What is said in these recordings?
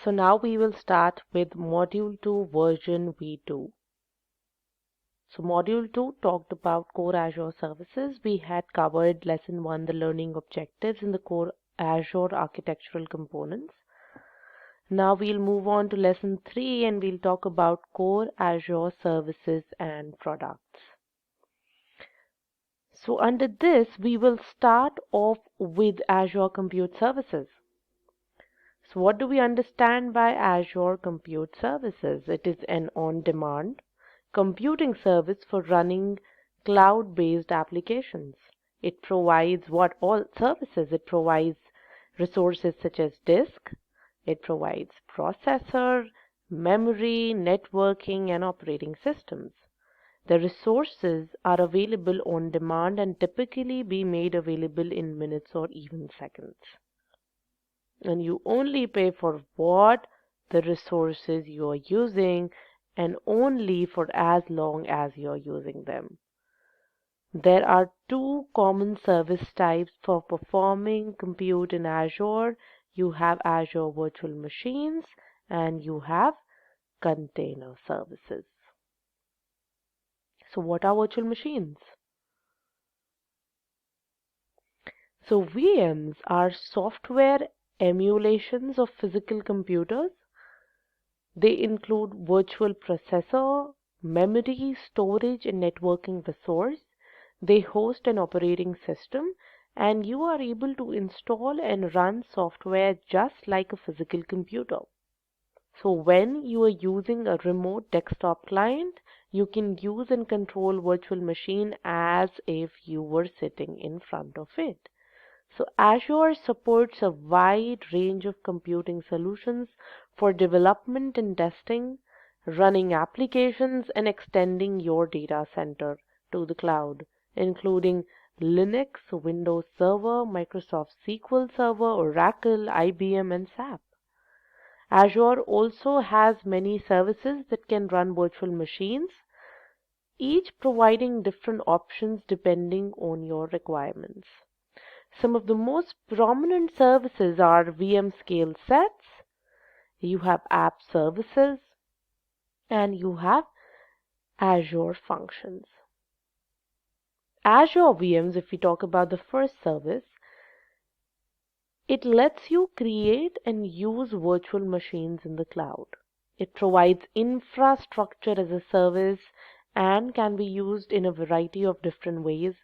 So now we will start with Module 2 version V2. So Module 2 talked about core Azure services. We had covered Lesson 1, the learning objectives in the core Azure architectural components. Now we'll move on to Lesson 3 and we'll talk about core Azure services and products. So under this, we will start off with Azure Compute Services. So what do we understand by Azure Compute Services? It is an on-demand computing service for running cloud-based applications. It provides what all services? It provides resources such as disk, it provides processor, memory, networking, and operating systems. The resources are available on demand and typically be made available in minutes or even seconds. And you only pay for what the resources you are using and only for as long as you are using them. There are two common service types for performing compute in Azure. You have Azure Virtual Machines and you have container services. So what are virtual machines? So VMs are software emulations of physical computers. They include virtual processor, memory, storage, and networking resource. They host an operating system, and you are able to install and run software just like a physical computer. So when you are using a remote desktop client, you can use and control virtual machine as if you were sitting in front of it. So Azure supports a wide range of computing solutions for development and testing, running applications, and extending your data center to the cloud, including Linux, Windows Server, Microsoft SQL Server, Oracle, IBM, and SAP. Azure also has many services that can run virtual machines, each providing different options depending on your requirements. Some of the most prominent services are VM scale sets, you have app services, and you have Azure functions. Azure VMs, if we talk about the first service, it lets you create and use virtual machines in the cloud. It provides infrastructure as a service and can be used in a variety of different ways.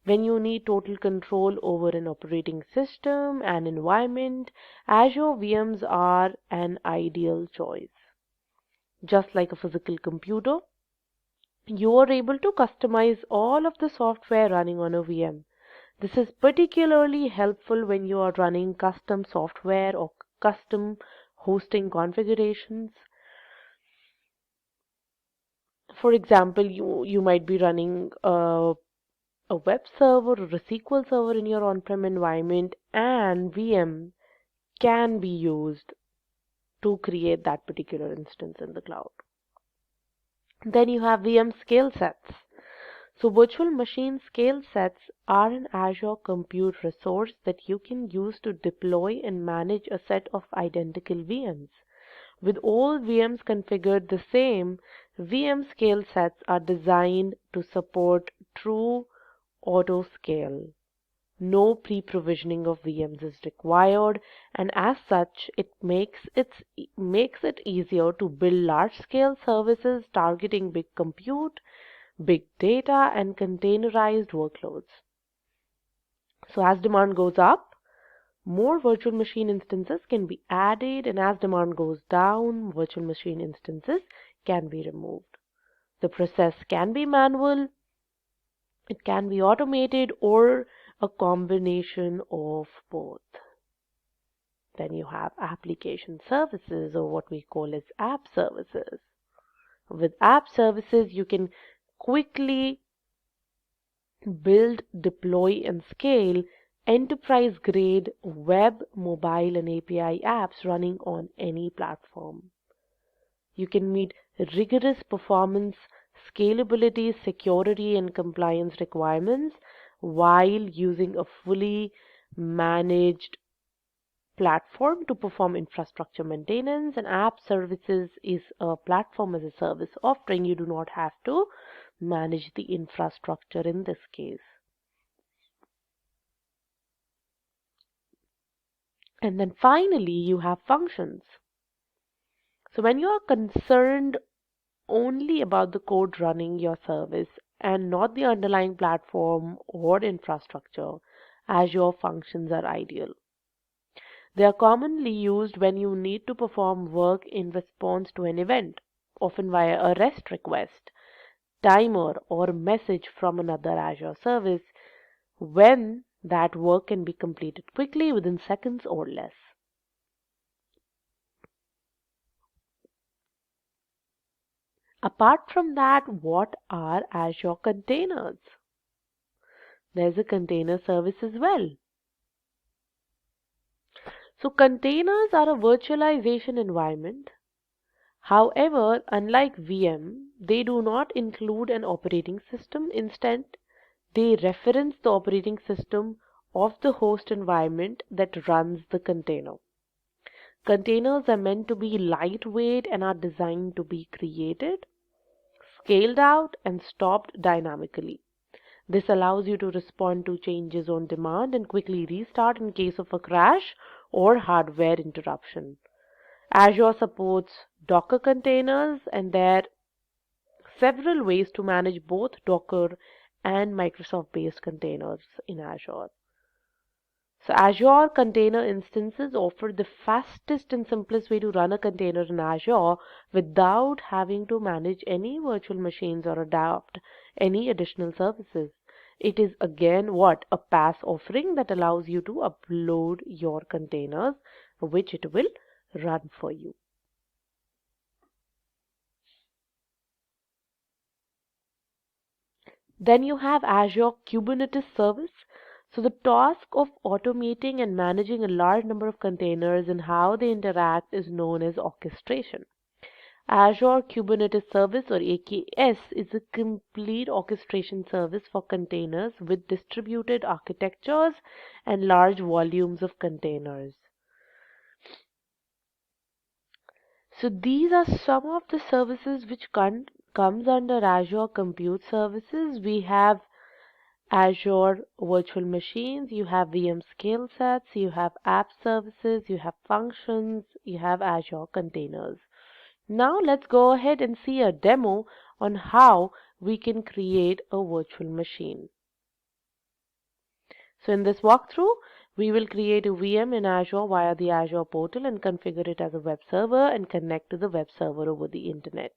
When you need total control over an operating system and environment, Azure VMs are an ideal choice. Just like a physical computer, you are able to customize all of the software running on a VM. This is particularly helpful when you are running custom software or custom hosting configurations. For example, you might be running a web server or a SQL server in your on-prem environment, and VM can be used to create that particular instance in the cloud. Then you have VM scale sets. So virtual machine scale sets are an Azure compute resource that you can use to deploy and manage a set of identical VMs. With all VMs configured the same, VM scale sets are designed to support true auto scale. No pre-provisioning of VMs is required, and as such, it makes it easier to build large-scale services targeting big compute, big data, and containerized workloads. So as demand goes up, more virtual machine instances can be added, and as demand goes down, virtual machine instances can be removed. The process can be manual, it can be automated, or a combination of both. Then you have application services, or what we call as app services. With app services, you can quickly build, deploy, and scale enterprise-grade web, mobile, and API apps running on any platform. You can meet rigorous performance, scalability, security, and compliance requirements while using a fully managed platform to perform infrastructure maintenance, and app services is a platform as a service offering. You do not have to manage the infrastructure in this case. And then finally, you have functions. So when you are concerned only about the code running your service and not the underlying platform or infrastructure, Azure functions are ideal. They are commonly used when you need to perform work in response to an event, often via a REST request, timer, or message from another Azure service, when that work can be completed quickly within seconds or less. Apart from that, what are Azure containers? There's a container service as well. So containers are a virtualization environment. However, unlike VM, they do not include an operating system. Instead, they reference the operating system of the host environment that runs the container. Containers are meant to be lightweight and are designed to be created, scaled out, and stopped dynamically. This allows you to respond to changes on demand and quickly restart in case of a crash or hardware interruption. Azure supports Docker containers, and there are several ways to manage both Docker and Microsoft-based containers in Azure. So Azure Container Instances offer the fastest and simplest way to run a container in Azure without having to manage any virtual machines or adopt any additional services. It is again what? A PaaS offering that allows you to upload your containers, which it will run for you. Then you have Azure Kubernetes Service. So the task of automating and managing a large number of containers and how they interact is known as orchestration. Azure Kubernetes Service, or AKS, is a complete orchestration service for containers with distributed architectures and large volumes of containers. So these are some of the services which comes under Azure Compute Services. We have Azure Virtual Machines, you have VM scale sets, you have app services, you have functions, you have Azure containers. Now let's go ahead and see a demo on how we can create a virtual machine. So in this walkthrough, we will create a VM in Azure via the Azure Portal and configure it as a web server and connect to the web server over the internet.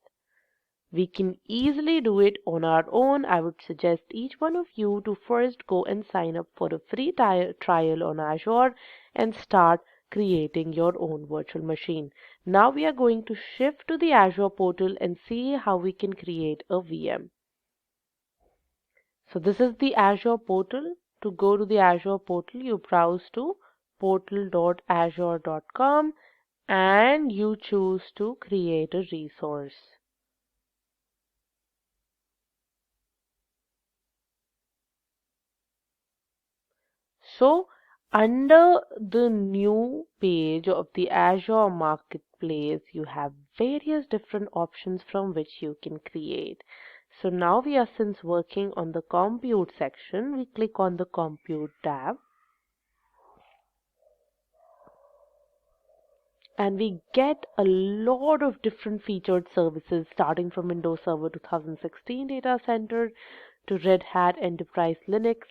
We can easily do it on our own. I would suggest each one of you to first go and sign up for a free trial on Azure and start creating your own virtual machine. Now we are going to shift to the Azure portal and see how we can create a VM. So this is the Azure portal. To go to the Azure portal, you browse to portal.azure.com and you choose to create a resource. So under the new page of the Azure Marketplace, you have various different options from which you can create. So now we are since working on the compute section. We click on the compute tab and we get a lot of different featured services starting from Windows Server 2016 Data Center to Red Hat Enterprise Linux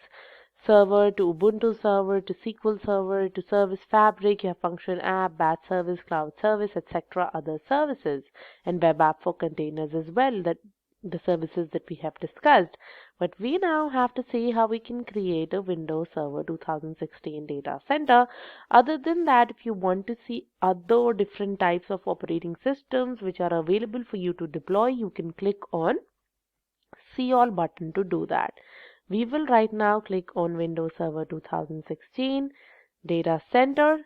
Server to Ubuntu Server to SQL Server to Service Fabric. You have Function App, Batch Service, Cloud Service, etc. Other services, and Web App for containers as well, that the services that we have discussed. But we now have to see how we can create a Windows Server 2016 data center. Other than that, if you want to see other different types of operating systems which are available for you to deploy, you can click on See All button to do that. We will right now click on Windows Server 2016 Data Center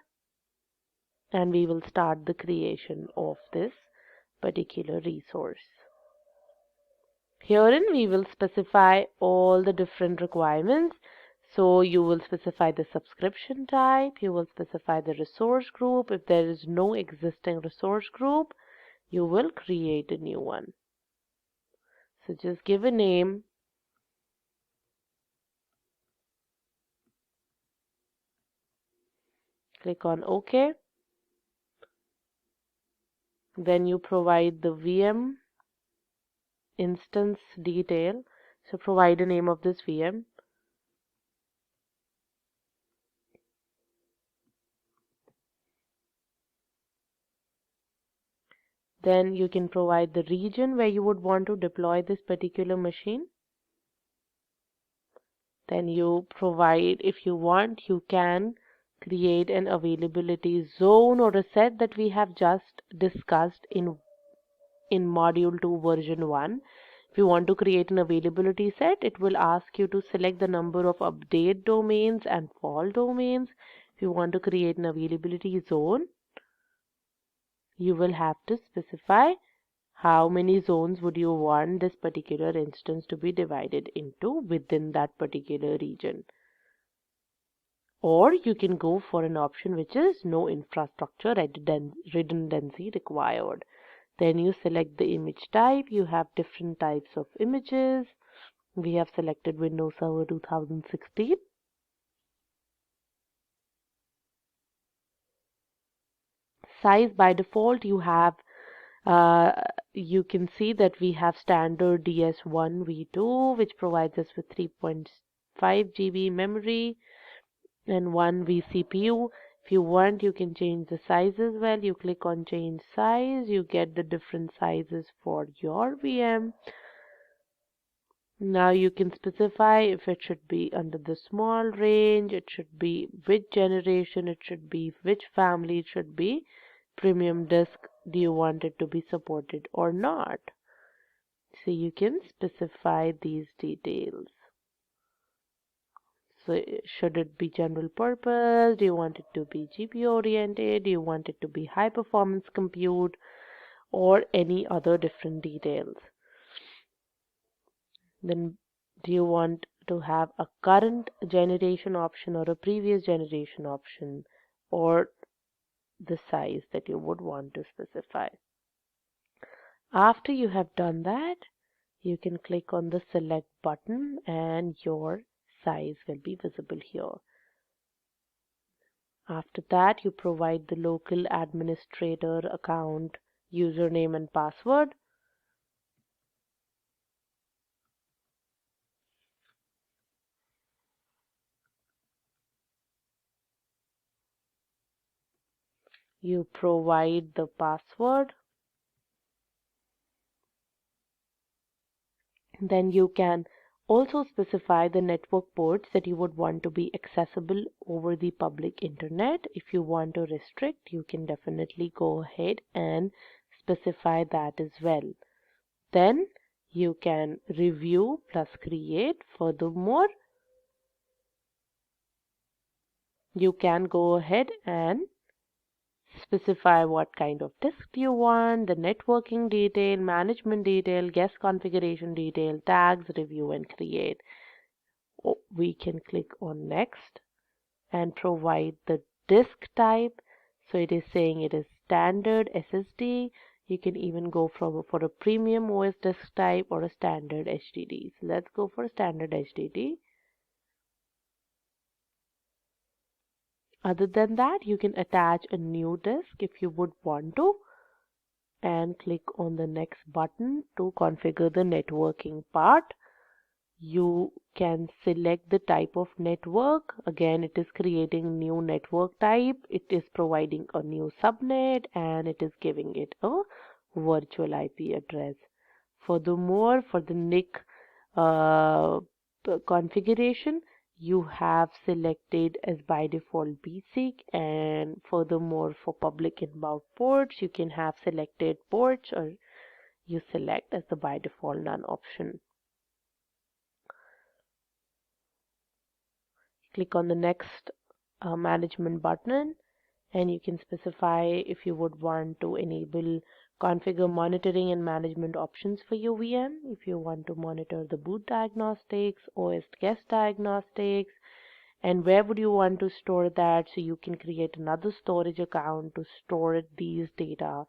and we will start the creation of this particular resource. Herein we will specify all the different requirements. So you will specify the subscription type, you will specify the resource group. If there is no existing resource group, you will create a new one. So just give a name. Click on OK. Then you provide the VM instance detail. So provide the name of this VM. Then you can provide the region where you would want to deploy this particular machine. Then you provide, if you want, you can create an availability zone or a set that we have just discussed in module 2 version 1. If you want to create an availability set, it will ask you to select the number of update domains and fall domains. If you want to create an availability zone, you will have to specify how many zones would you want this particular instance to be divided into within that particular region. Or you can go for an option which is no infrastructure redundancy required. Then you select the image type. You have different types of images. We have selected Windows Server 2016. Size by default, you have you can see that we have standard DS1 V2, which provides us with 3.5 GB memory and 1 vCPU. If you want, you can change the size as well. You click on change size, you get the different sizes for your VM. Now you can specify if it should be under the small range, it should be which generation, it should be which family, it should be premium disk. Do you want it to be supported or not? So you can specify these details. So should it be general purpose? Do you want it to be GPU oriented? Do you want it to be high performance compute or any other different details? Then do you want to have a current generation option or a previous generation option, or the size that you would want to specify? After you have done that, you can click on the select button and your size will be visible here. After that, you provide the local administrator account username and password. You provide the password. Then you can also specify the network ports that you would want to be accessible over the public internet. If you want to restrict, you can definitely go ahead and specify that as well. Then you can review plus create. Furthermore, you can go ahead and specify what kind of disk you want, the networking detail, management detail, guest configuration detail, tags, review and create. We can click on next and provide the disk type. So it is saying it is standard SSD. You can even go for a premium OS disk type or a standard HDD. So let's go for standard HDD. Other than that, you can attach a new disk if you would want to, and click on the next button to configure the networking part. You can select the type of network. Again, it is creating new network type. It is providing a new subnet and it is giving it a virtual IP address. Furthermore, for the NIC configuration, you have selected as by default basic, and furthermore for public inbound ports you can have selected ports, or you select as the by default none option. Click on the next management button and you can specify if you would want to enable configure monitoring and management options for your VM. If you want to monitor the boot diagnostics, OS guest diagnostics, And where would you want to store that? So you can create another storage account to store these data.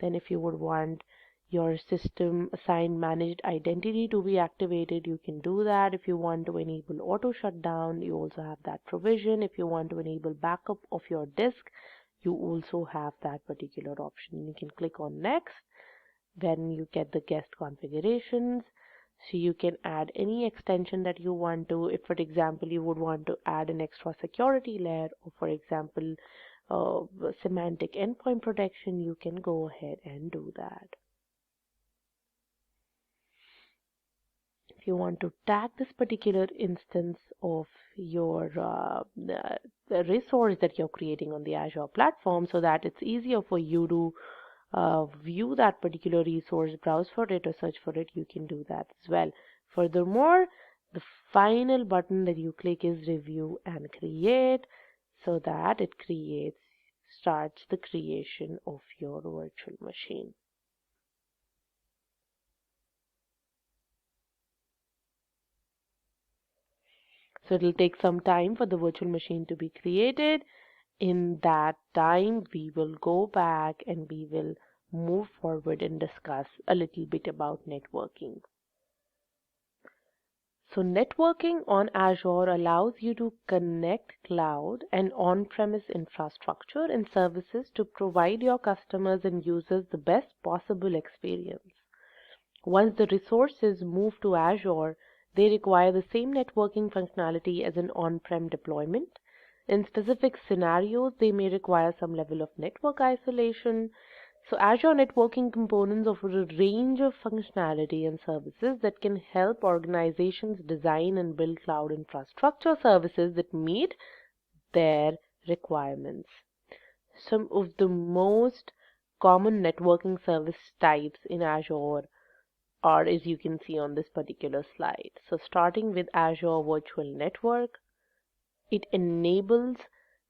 Then if you would want your system assigned managed identity to be activated, you can do that. If you want to enable auto shutdown, you also have that provision. If you want to enable backup of your disk, you also have that particular option. You can click on next. Then you get the guest configurations. So you can add any extension that you want to. If, for example, you would want to add an extra security layer, or for example, semantic endpoint protection, you can go ahead and do that. If you want to tag this particular instance of your the resource that you're creating on the Azure platform so that it's easier for you to view that particular resource, browse for it or search for it, you can do that as well. Furthermore, the final button that you click is review and create, so that it starts the creation of your virtual machine. So it will take some time for the virtual machine to be created. In that time, we will go back and we will move forward and discuss a little bit about networking. So networking on Azure allows you to connect cloud and on-premise infrastructure and services to provide your customers and users the best possible experience. Once the resources move to Azure, they require the same networking functionality as an on-prem deployment. In specific scenarios, they may require some level of network isolation. So Azure networking components offer a range of functionality and services that can help organizations design and build cloud infrastructure services that meet their requirements. Some of the most common networking service types in Azure are, as you can see on this particular slide. So starting with Azure Virtual Network, it enables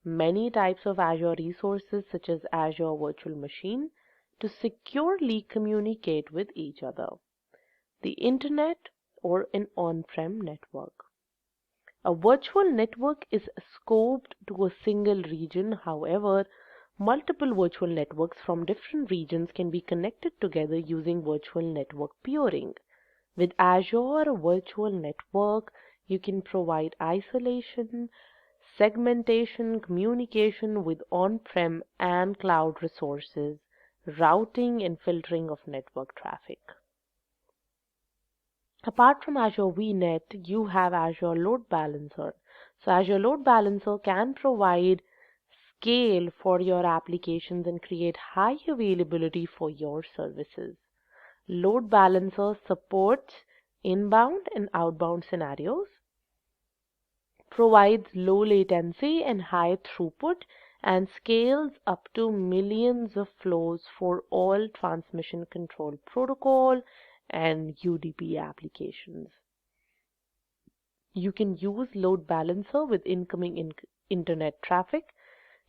many types of Azure resources such as Azure Virtual Machine to securely communicate with each other. The Internet or an on-prem network. A virtual network is scoped to a single region. However, multiple virtual networks from different regions can be connected together using virtual network peering. With Azure Virtual Network, you can provide isolation, segmentation, communication with on-prem and cloud resources, routing and filtering of network traffic. Apart from Azure VNet, you have Azure Load Balancer. So Azure Load Balancer can provide scale for your applications and create high availability for your services. Load Balancer supports inbound and outbound scenarios, provides low latency and high throughput, and scales up to millions of flows for all transmission control protocol and UDP applications. You can use load balancer with incoming internet traffic,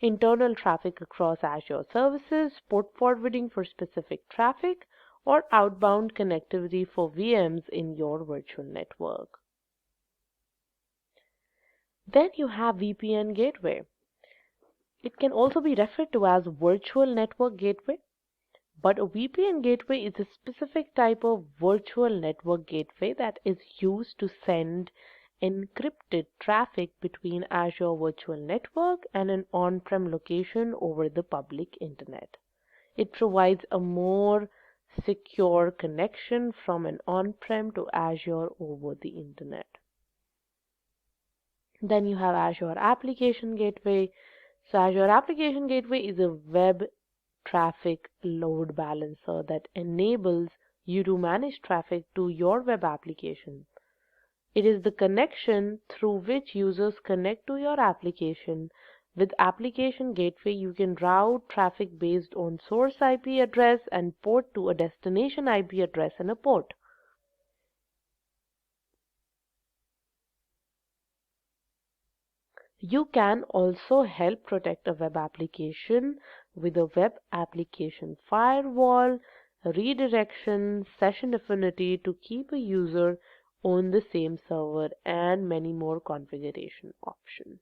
internal traffic across Azure services, port forwarding for specific traffic, or outbound connectivity for VMs in your virtual network. Then you have VPN gateway. It can also be referred to as virtual network gateway, but a VPN gateway is a specific type of virtual network gateway that is used to send encrypted traffic between Azure Virtual Network and an on-prem location over the public internet. It provides a more secure connection from an on-prem to Azure over the internet. Then you have Azure Application Gateway. So Azure Application Gateway is a web traffic load balancer that enables you to manage traffic to your web application. It is the connection through which users connect to your application. With Application Gateway, you can route traffic based on source IP address and port to a destination IP address and a port. You can also help protect a web application with a web application firewall, redirection, session affinity to keep a user on the same server, and many more configuration options.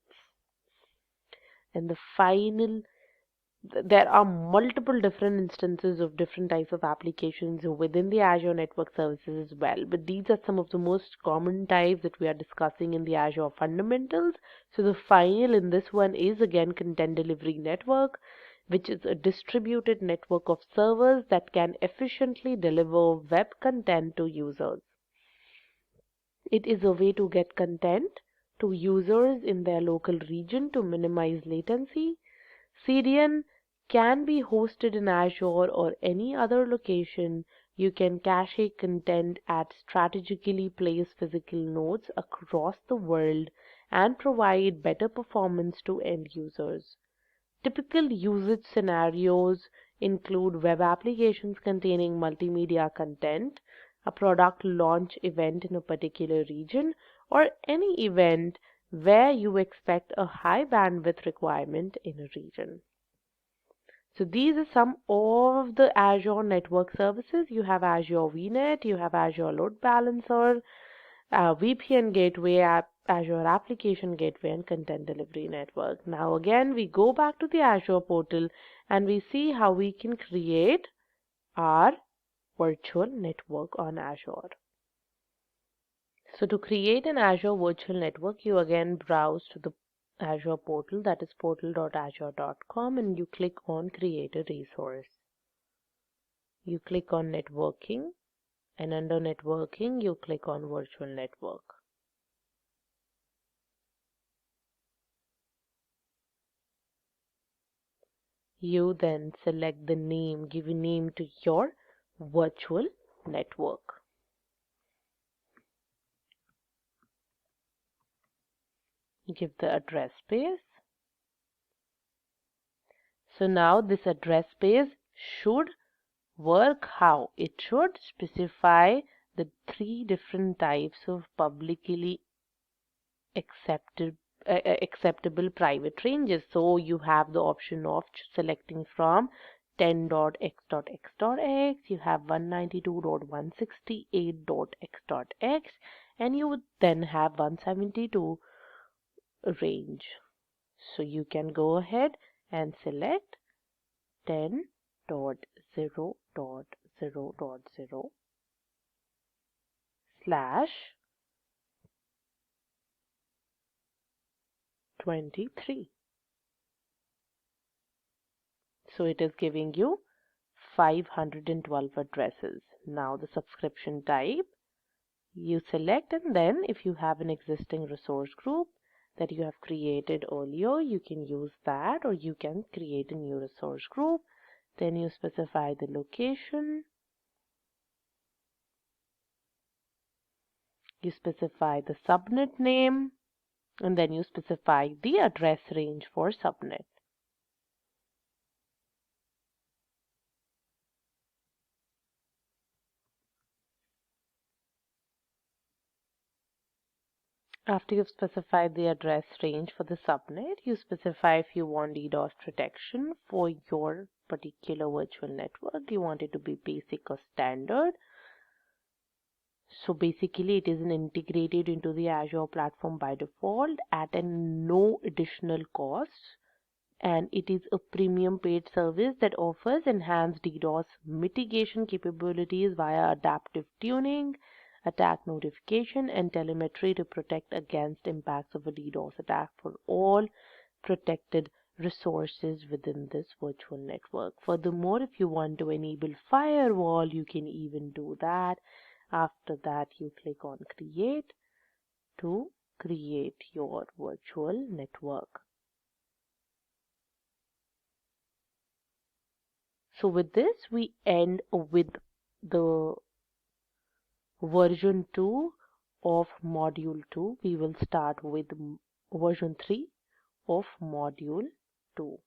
And there are multiple different instances of different types of applications within the Azure Network Services as well. But these are some of the most common types that we are discussing in the Azure Fundamentals. So the final in this one is again Content Delivery Network, which is a distributed network of servers that can efficiently deliver web content to users. It is a way to get content to users in their local region to minimize latency. CDN can be hosted in Azure or any other location. You can cache content at strategically placed physical nodes across the world and provide better performance to end users. Typical usage scenarios include web applications containing multimedia content, a product launch event in a particular region, or any event where you expect a high bandwidth requirement in a region. So these are some of the Azure network services. You have Azure VNet, you have Azure Load Balancer, VPN Gateway, Azure Application Gateway, and Content Delivery Network. Now again, we go back to the Azure portal and we see how we can create our virtual network on Azure. So to create an Azure virtual network, you again browse to the Azure portal, that is portal.azure.com, and you click on Create a Resource. You click on Networking, and under Networking, you click on Virtual Network. You then select the name, give a name to your virtual network. Give the address space. So now this address space should work how? It should specify the 3 different types of publicly acceptable private ranges. So you have the option of selecting from 10.x.x.x, you have 192.168.x.x, and you would then have 172 range. So you can go ahead and select 10.0.0.0 slash 23. So it is giving you 512 addresses. Now the subscription type, you select, and then if you have an existing resource group that you have created earlier, you can use that, or you can create a new resource group. Then you specify the location, you specify the subnet name, and then you specify the address range for subnet. After you've specified the address range for the subnet, you specify if you want DDoS protection for your particular virtual network. Do you want it to be basic or standard? So basically it is integrated into the Azure platform by default at no additional cost, and it is a premium paid service that offers enhanced DDoS mitigation capabilities via adaptive tuning, attack notification, and telemetry to protect against impacts of a DDoS attack for all protected resources within this virtual network. Furthermore, if you want to enable firewall, you can even do that. After that, you click on Create to create your virtual network. So with this, we end with the version 2 of module 2. We will start with version 3 of module 2.